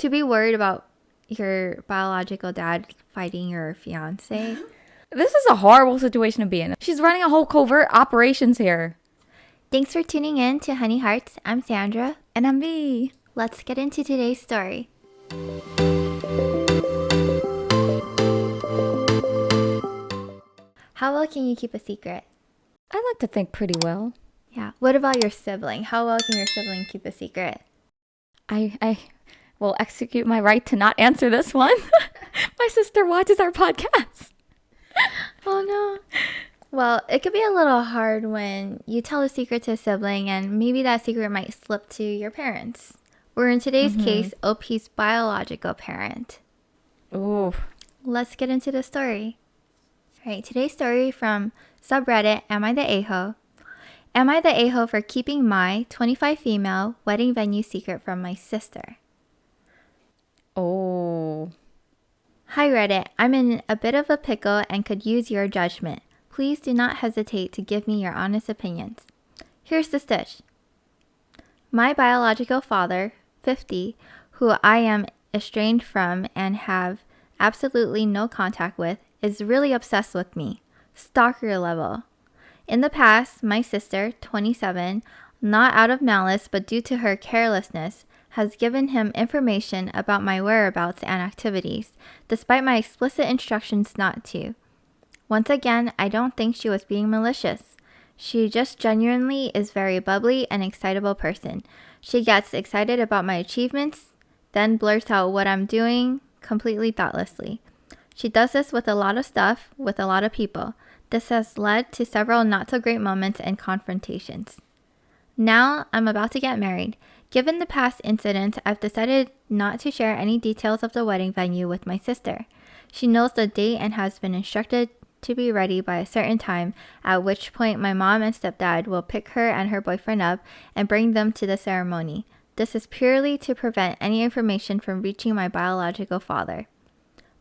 to be worried about your biological dad fighting your fiance. This is a horrible situation to be in. She's running a whole covert operations here. Thanks for tuning in to Honey Hearts. I'm Sandra. And I'm V. Let's get into today's story. How well can you keep a secret? I like to think pretty well. Yeah. What about your sibling? How well can your sibling keep a secret? I will execute my right to not answer this one. My sister watches our podcast. Oh no. Well, it could be a little hard when you tell a secret to a sibling and maybe that secret might slip to your parents. Or in today's case, OP's biological parent. Ooh. Let's get into the story. All right, today's story from subreddit, Am I the A-ho? Am I the A-ho for keeping my 25 female wedding venue secret from my sister? Oh. Hi Reddit, I'm in a bit of a pickle and could use your judgment. Please do not hesitate to give me your honest opinions. Here's the stitch. My biological father, 50, who I am estranged from and have absolutely no contact with, is really obsessed with me. Stalker level. In the past, my sister, 27, not out of malice but due to her carelessness, has given him information about my whereabouts and activities, despite my explicit instructions not to. Once again, I don't think she was being malicious. She just genuinely is very bubbly and excitable person. She gets excited about my achievements, then blurts out what I'm doing completely thoughtlessly. She does this with a lot of stuff, with a lot of people. This has led to several not so great moments and confrontations. Now, I'm about to get married. Given the past incidents, I've decided not to share any details of the wedding venue with my sister. She knows the date and has been instructed to be ready by a certain time, at which point my mom and stepdad will pick her and her boyfriend up and bring them to the ceremony. This is purely to prevent any information from reaching my biological father.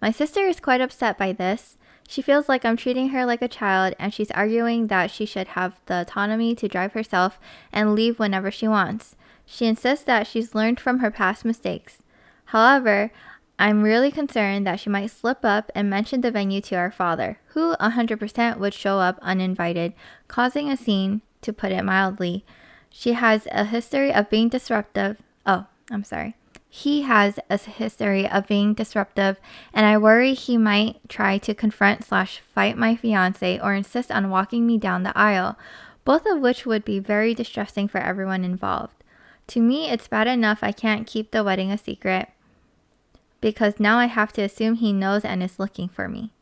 My sister is quite upset by this. She feels like I'm treating her like a child, and she's arguing that she should have the autonomy to drive herself and leave whenever she wants. She insists that she's learned from her past mistakes. However, I'm really concerned that she might slip up and mention the venue to our father, who 100% would show up uninvited, causing a scene, to put it mildly. She has a history of being disruptive. He has a history of being disruptive, and I worry he might try to confront/fight my fiance or insist on walking me down the aisle, both of which would be very distressing for everyone involved. To me, it's bad enough I can't keep the wedding a secret, because now I have to assume he knows and is looking for me.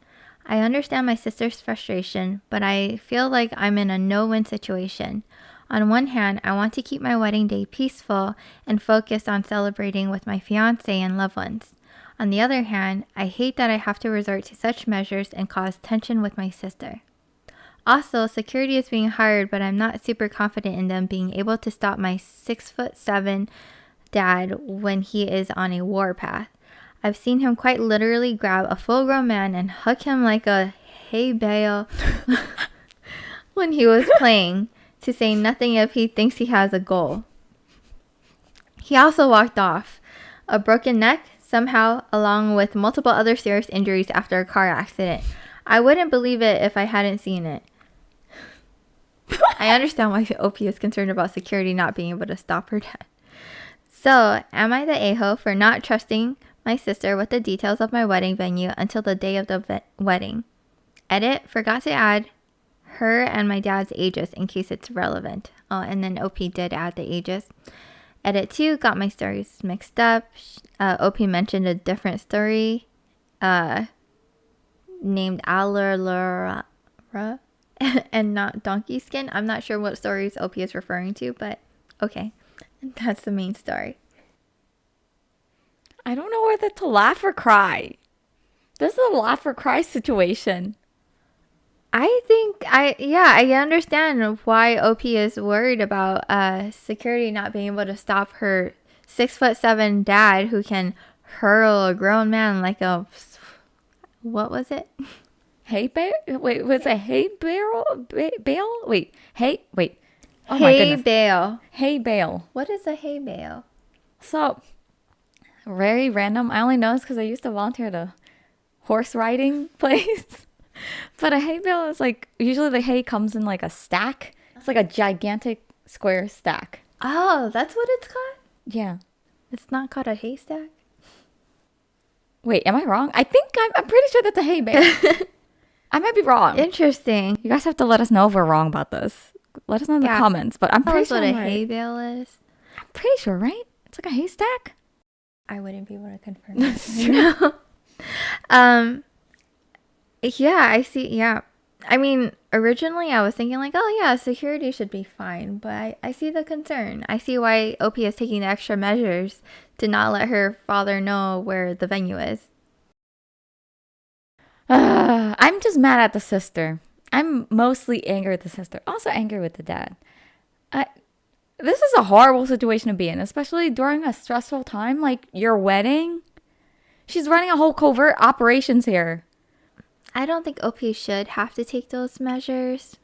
I understand my sister's frustration, but I feel like I'm in a no-win situation. On one hand, I want to keep my wedding day peaceful and focused on celebrating with my fiancé and loved ones. On the other hand, I hate that I have to resort to such measures and cause tension with my sister. Also, security is being hired, but I'm not super confident in them being able to stop my 6'7" dad when he is on a warpath. I've seen him quite literally grab a full-grown man and hug him like a hay bale when he was playing, to say nothing if he thinks he has a goal. He also walked off, a broken neck, somehow, along with multiple other serious injuries after a car accident. I wouldn't believe it if I hadn't seen it. I understand why OP is concerned about security not being able to stop her dad. So, am I the a-ho for not trusting my sister with the details of my wedding venue until the day of the wedding? Edit, forgot to add her and my dad's ages in case it's relevant. Oh, and then OP did add the ages. Edit 2, got my stories mixed up. OP mentioned a different story named Alalura and not Donkey Skin. I'm not sure what stories OP is referring to, but okay. That's the main story. I don't know whether to laugh or cry. This is a laugh or cry situation. I understand why OP is worried about security not being able to stop her 6'7" dad who can hurl a grown man like a, what was it? Hay bale? Wait, was it hay barrel? Bale? Wait, hay? Wait. Oh my goodness. Bale. Hay bale. What is a hay bale? So, very random. I only know this because I used to volunteer at a horse riding place. But a hay bale is like, usually the hay comes in like a stack. It's like a gigantic square stack. Oh, that's what it's called? Yeah. It's not called a haystack? Wait, am I wrong? I think I'm pretty sure that's a hay bale. I might be wrong. Interesting. You guys have to let us know if we're wrong about this. Let us know in the comments. But I'm Tell pretty us sure what I'm a right. hay bale is. I'm pretty sure, right? It's like a haystack. I wouldn't be able to confirm that. Yeah, I see. Yeah. I mean, originally I was thinking like, oh yeah, security should be fine. But I see the concern. I see why OP is taking the extra measures to not let her father know where the venue is. I'm just mad at the sister. I'm mostly angry with the sister. Also angry with the dad. This is a horrible situation to be in, especially during a stressful time like your wedding. She's running a whole covert operations here. I don't think OP should have to take those measures.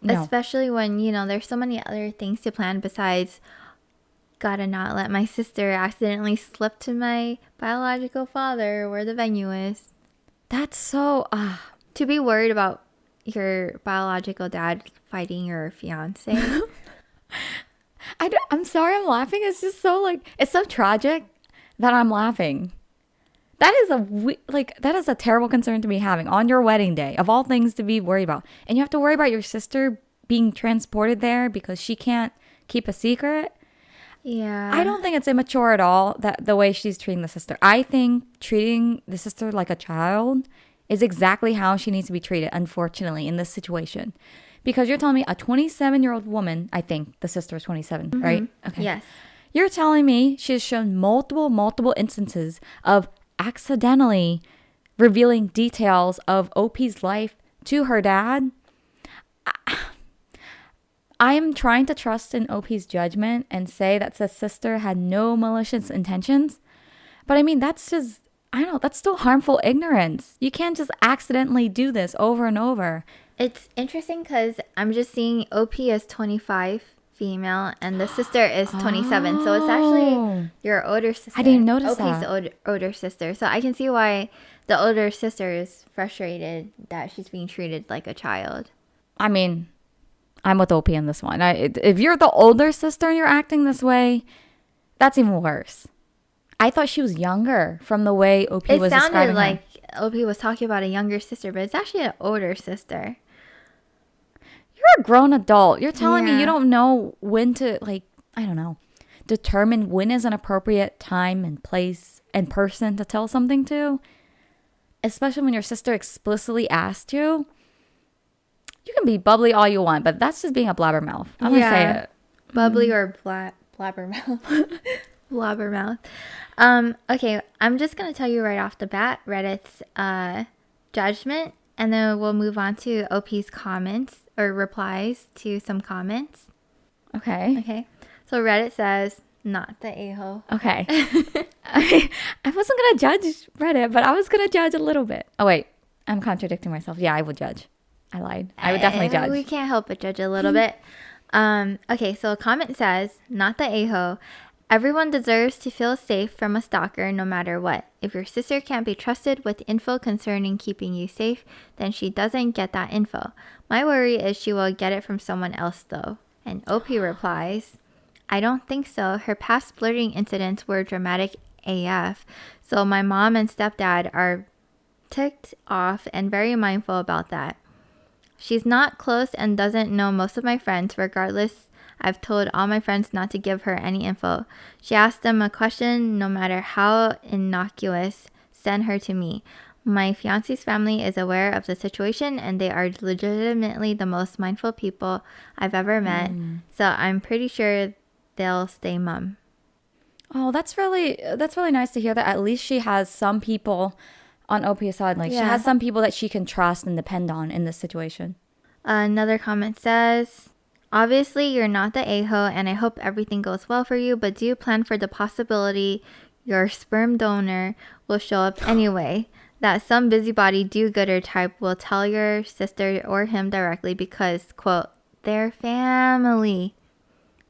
No. Especially when, there's so many other things to plan besides gotta not let my sister accidentally slip to my biological father where the venue is. That's so... To be worried about your biological dad fighting your fiance. I'm sorry I'm laughing. It's just so it's so tragic that I'm laughing. That is a terrible concern to be having on your wedding day, of all things to be worried about. And you have to worry about your sister being transported there because she can't keep a secret. Yeah. I don't think it's immature at all, that the way she's treating the sister. I think treating the sister like a child is exactly how she needs to be treated, unfortunately, in this situation. Because you're telling me a 27-year-old woman, I think the sister is 27, right? Okay. Yes. You're telling me she has shown multiple instances of accidentally revealing details of OP's life to her dad. I am trying to trust in OP's judgment and say that the sister had no malicious intentions. But I mean, that's just, I don't know, that's still harmful ignorance. You can't just accidentally do this over and over. It's interesting because I'm just seeing OP is 25 female and the sister is 27. So it's actually your older sister. I didn't notice OP's that. older sister. So I can see why the older sister is frustrated that she's being treated like a child. I mean, I'm with OP on this one. If you're the older sister and you're acting this way, that's even worse. I thought she was younger from the way OP was describing her. It sounded like OP was talking about a younger sister, but it's actually an older sister. You're a grown adult. You're telling me you don't know when to, I don't know, determine when is an appropriate time and place and person to tell something to? Especially when your sister explicitly asked you. You can be bubbly all you want, but that's just being a blabbermouth. I'm going to say it. Bubbly or blabbermouth. Blabbermouth. Okay, I'm just going to tell you right off the bat Reddit's judgment, and then we'll move on to OP's comments or replies to some comments. Okay. So Reddit says, not the a-hole. Okay. I wasn't going to judge Reddit, but I was going to judge a little bit. Oh, wait. I'm contradicting myself. Yeah, I would judge. I lied. I would definitely judge. We can't help but judge a little bit. Okay, so a comment says, not the a-hole. Everyone deserves to feel safe from a stalker no matter what. If your sister can't be trusted with info concerning keeping you safe, then she doesn't get that info. My worry is she will get it from someone else though. And OP replies, I don't think so. Her past flirting incidents were dramatic AF. So my mom and stepdad are ticked off and very mindful about that. She's not close and doesn't know most of my friends. Regardless, I've told all my friends not to give her any info. She asked them a question, no matter how innocuous, send her to me. My fiance's family is aware of the situation and they are legitimately the most mindful people I've ever met. So I'm pretty sure they'll stay mum. Oh, that's really nice to hear that at least she has some people on OP's side. She has some people that she can trust and depend on in this situation. Another comment says, obviously you're not the a-hole and I hope everything goes well for you, but do you plan for the possibility your sperm donor will show up anyway? That some busybody do-gooder type will tell your sister or him directly because, quote, they're family.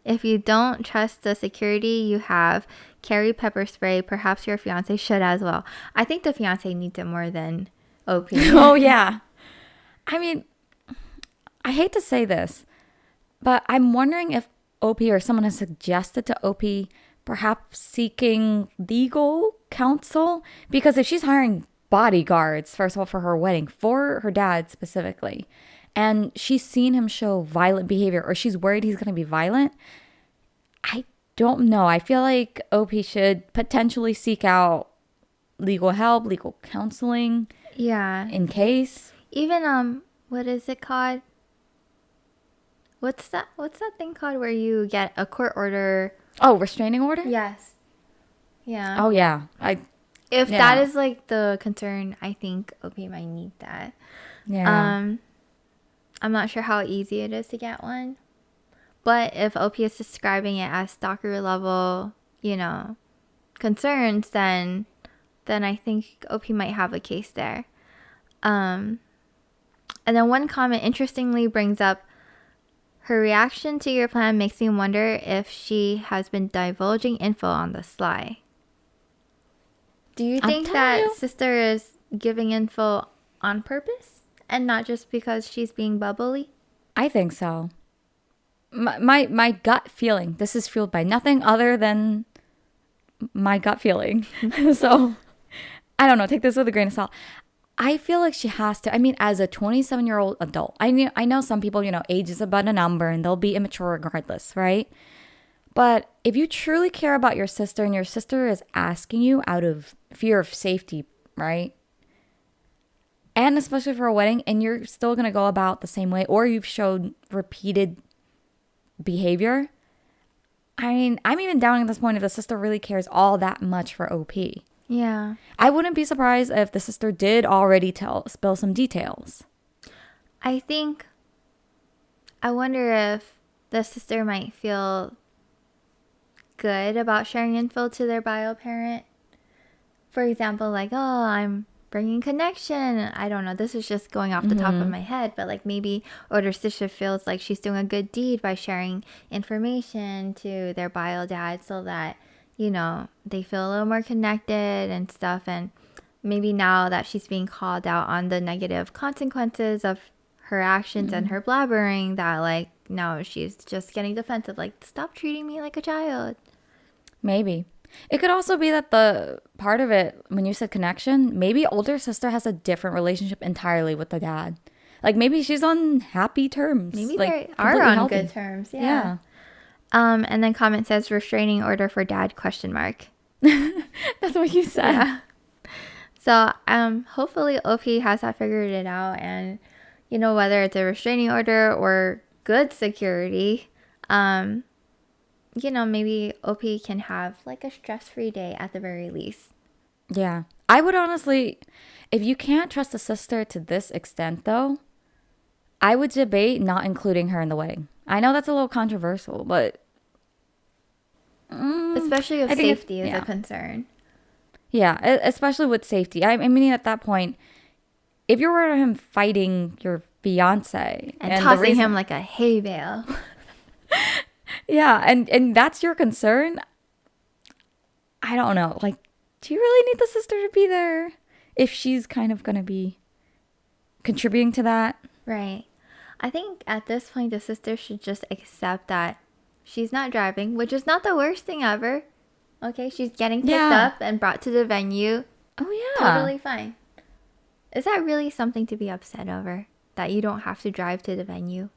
If you don't trust the security you have, carry pepper spray. Perhaps your fiance should as well. I think the fiance needs it more than OP. Oh, yeah. I mean, I hate to say this, but I'm wondering if OP or someone has suggested to OP perhaps seeking legal counsel. Because if she's hiring bodyguards, first of all, for her wedding, for her dad specifically, and she's seen him show violent behavior, or she's worried he's going to be violent, I don't know. I feel like OP should potentially seek out legal help, legal counseling. Yeah. In case. Even, what is it called? What's that thing called where you get a court order? Oh, restraining order? Yes. Yeah. Oh, yeah. If that is like the concern, I think OP might need that. Yeah. I'm not sure how easy it is to get one. But if OP is describing it as stalker level, concerns, then I think OP might have a case there. And then one comment interestingly brings up, her reaction to your plan makes me wonder if she has been divulging info on the sly. Do you think that sister is giving info on purpose and not just because she's being bubbly? I think so. My gut feeling, this is fueled by nothing other than my gut feeling. So, I don't know, take this with a grain of salt. I feel like she has to. I mean, as a 27-year-old adult, I know some people, age is but a number and they'll be immature regardless, right? But if you truly care about your sister and your sister is asking you out of fear of safety, right? And especially for a wedding, and you're still going to go about the same way, or you've showed repeated behavior. I mean, I'm even doubting at this point if the sister really cares all that much for OP. Yeah. I wouldn't be surprised if the sister did already spill some details. I wonder if the sister might feel good about sharing info to their bio parent. For example, like, oh, I'm bringing connection. I don't know. This is just going off the top of my head. But like maybe older sister feels like she's doing a good deed by sharing information to their bio dad so that, they feel a little more connected and stuff. And maybe now that she's being called out on the negative consequences of her actions and her blabbering, that like now she's just getting defensive. Like, stop treating me like a child. Maybe. It could also be that the part of it, when you said connection, maybe older sister has a different relationship entirely with the dad. Like maybe she's on happy terms. Maybe like, they are on good terms. Yeah. And then comment says restraining order for dad ? That's what you said. Yeah. So hopefully OP has that figured it out, and whether it's a restraining order or good security, maybe OP can have like a stress-free day at the very least. Yeah. I would honestly, if you can't trust a sister to this extent though, I would debate not including her in the wedding. I know that's a little controversial, but especially if safety is a concern. Yeah, especially with safety. I mean, at that point, if you're worried about him fighting your fiance and tossing him like a hay bale. Yeah, and that's your concern. I don't know. Like, do you really need the sister to be there if she's kind of going to be contributing to that? Right. I think at this point, the sister should just accept that she's not driving, which is not the worst thing ever. Okay, she's getting picked up and brought to the venue. Oh, yeah. Totally fine. Is that really something to be upset over? That you don't have to drive to the venue?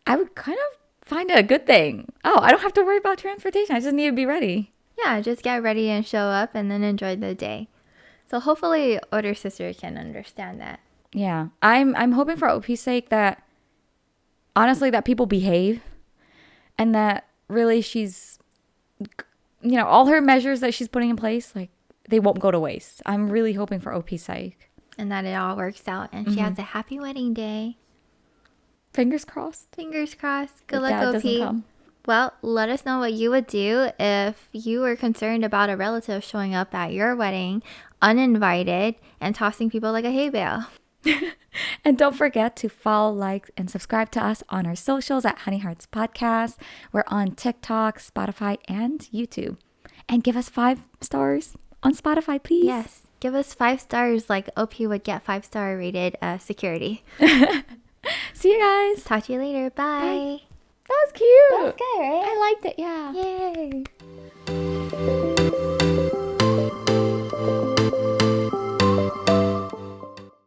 I would kind of find it a good thing. Oh, I don't have to worry about transportation. I just need to be ready. Yeah, just get ready and show up and then enjoy the day. So hopefully older sister can understand that. Yeah. I'm hoping for OP's sake that, honestly, that people behave and that really she's, all her measures that she's putting in place, like, they won't go to waste. I'm really hoping for OP's sake. And that it all works out and she has a happy wedding day. Fingers crossed. Fingers crossed. Good luck, OP. Well, let us know what you would do if you were concerned about a relative showing up at your wedding uninvited and tossing people like a hay bale. And don't forget to follow, like, and subscribe to us on our socials at Honey Hearts Podcast. We're on TikTok, Spotify, and YouTube. And give us 5 stars on Spotify, please. Yes. Give us 5 stars like OP would get 5-star rated security. See you guys. Talk to you later. Bye. That was cute. That was good, right? I liked it. Yeah. Yay.